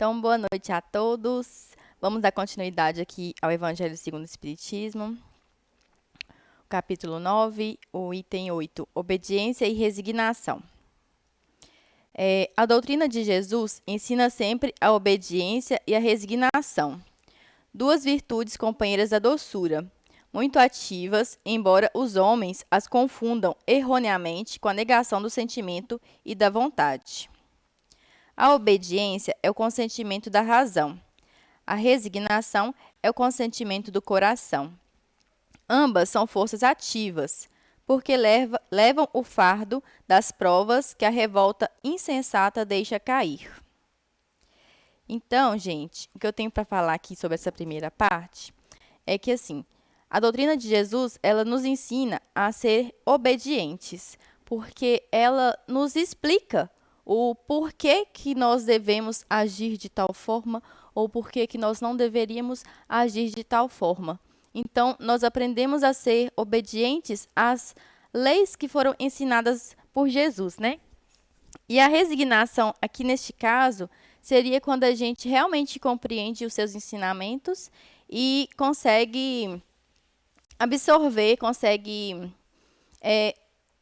Então, boa noite a todos. Vamos dar continuidade aqui ao Evangelho segundo o Espiritismo. Capítulo 9, o item 8, obediência e resignação. A doutrina de Jesus ensina sempre a obediência e a resignação, duas virtudes companheiras da doçura, muito ativas, embora os homens as confundam erroneamente com a negação do sentimento e da vontade. A obediência é o consentimento da razão. A resignação é o consentimento do coração. Ambas são forças ativas, porque levam o fardo das provas que a revolta insensata deixa cair. Então, gente, o que eu tenho para falar aqui sobre essa primeira parte é que, assim, a doutrina de Jesus, ela nos ensina a ser obedientes, porque ela nos explica o porquê que nós devemos agir de tal forma ou porquê que nós não deveríamos agir de tal forma. Então, nós aprendemos a ser obedientes às leis que foram ensinadas por Jesus, né? E a resignação, aqui neste caso, seria quando a gente realmente compreende os seus ensinamentos e consegue absorver, consegue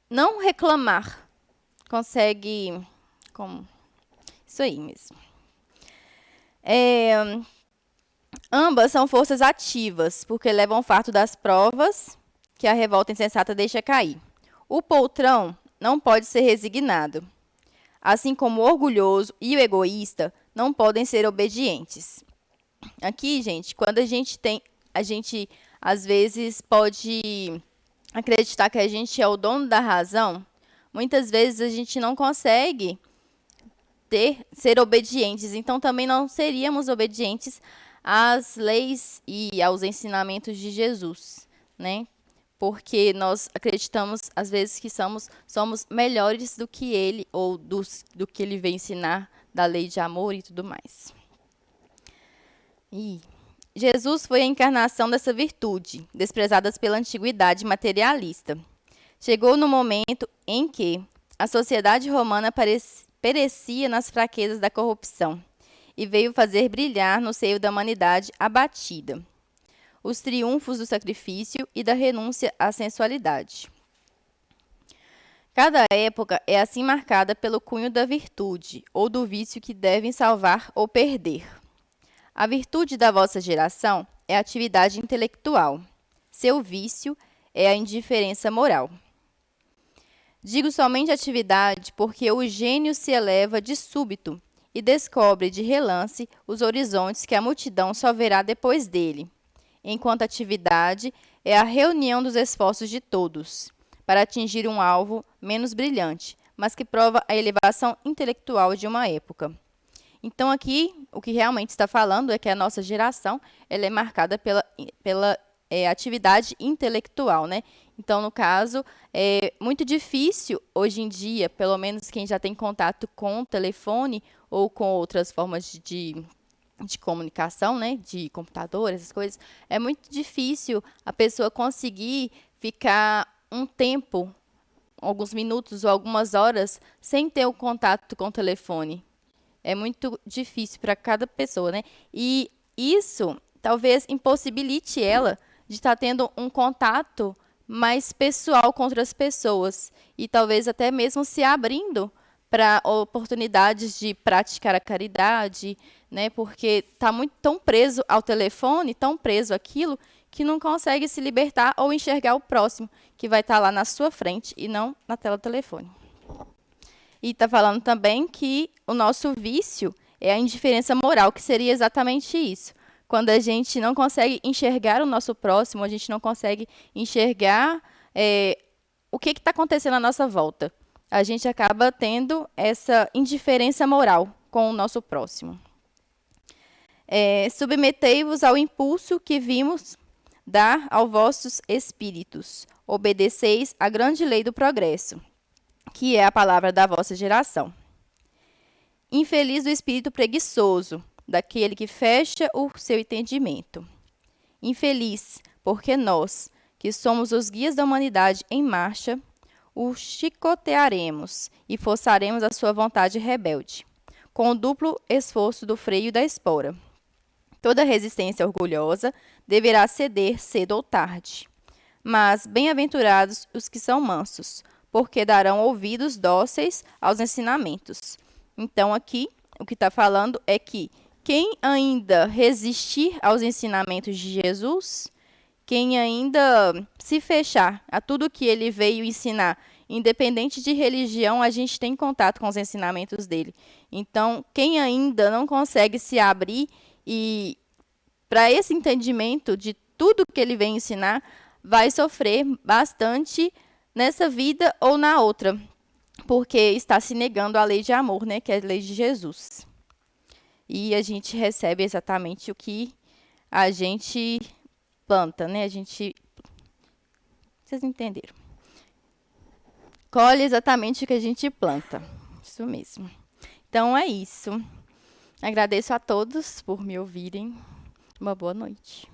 não reclamar, consegue... Como? Isso aí mesmo. Ambas são forças ativas, porque levam o fardo das provas que a revolta insensata deixa cair. O poltrão não pode ser resignado, assim como o orgulhoso e o egoísta não podem ser obedientes. Aqui, gente, quando a gente às vezes pode acreditar que a gente é o dono da razão, muitas vezes a gente não consegue ser obedientes, então também não seríamos obedientes às leis e aos ensinamentos de Jesus, né? Porque nós acreditamos, às vezes, que somos melhores do que ele, ou do que ele vem ensinar, da lei de amor e tudo mais. E Jesus foi a encarnação dessa virtude, desprezada pela antiguidade materialista. Chegou no momento em que a sociedade romana perecia nas fraquezas da corrupção e veio fazer brilhar no seio da humanidade abatida os triunfos do sacrifício e da renúncia à sensualidade. Cada época é assim marcada pelo cunho da virtude ou do vício que devem salvar ou perder. A virtude da vossa geração é a atividade intelectual. Seu vício é a indiferença moral. Digo somente atividade porque o gênio se eleva de súbito e descobre de relance os horizontes que a multidão só verá depois dele, enquanto atividade é a reunião dos esforços de todos, para atingir um alvo menos brilhante, mas que prova a elevação intelectual de uma época. Então, aqui, o que realmente está falando é que a nossa geração ela é marcada pela atividade intelectual, né? Então, no caso, é muito difícil, hoje em dia, pelo menos quem já tem contato com o telefone ou com outras formas de comunicação, né? De computador, essas coisas, é muito difícil a pessoa conseguir ficar um tempo, alguns minutos ou algumas horas, sem ter o contato com o telefone. É muito difícil para cada pessoa, né? E isso talvez impossibilite ela de estar tendo um contato mais pessoal com outras pessoas e talvez até mesmo se abrindo para oportunidades de praticar a caridade, né? Porque está muito tão preso ao telefone, tão preso àquilo, que não consegue se libertar ou enxergar o próximo, que vai estar lá na sua frente e não na tela do telefone. E está falando também que o nosso vício é a indiferença moral, que seria exatamente isso. Quando a gente não consegue enxergar o nosso próximo, a gente não consegue enxergar o que está acontecendo à nossa volta. A gente acaba tendo essa indiferença moral com o nosso próximo. Submetei-vos ao impulso que vimos dar aos vossos espíritos. Obedeceis à grande lei do progresso, que é a palavra da vossa geração. Infeliz o espírito preguiçoso, daquele que fecha o seu entendimento. Infeliz, porque nós, que somos os guias da humanidade em marcha, o chicotearemos e forçaremos a sua vontade rebelde. com o duplo esforço do freio e da espora. Toda resistência orgulhosa deverá ceder cedo ou tarde. Mas bem-aventurados os que são mansos, porque darão ouvidos dóceis aos ensinamentos. Então, aqui, o que está falando é que quem ainda resistir aos ensinamentos de Jesus, quem ainda se fechar a tudo que ele veio ensinar, independente de religião, a gente tem contato com os ensinamentos dele. Então, quem ainda não consegue se abrir e para esse entendimento de tudo que ele vem ensinar, vai sofrer bastante nessa vida ou na outra, porque está se negando à lei de amor, né, que é a lei de Jesus. E a gente recebe exatamente o que a gente planta, né? Vocês entenderam? Colhe exatamente o que a gente planta. Isso mesmo. Então é isso. Agradeço a todos por me ouvirem. Uma boa noite.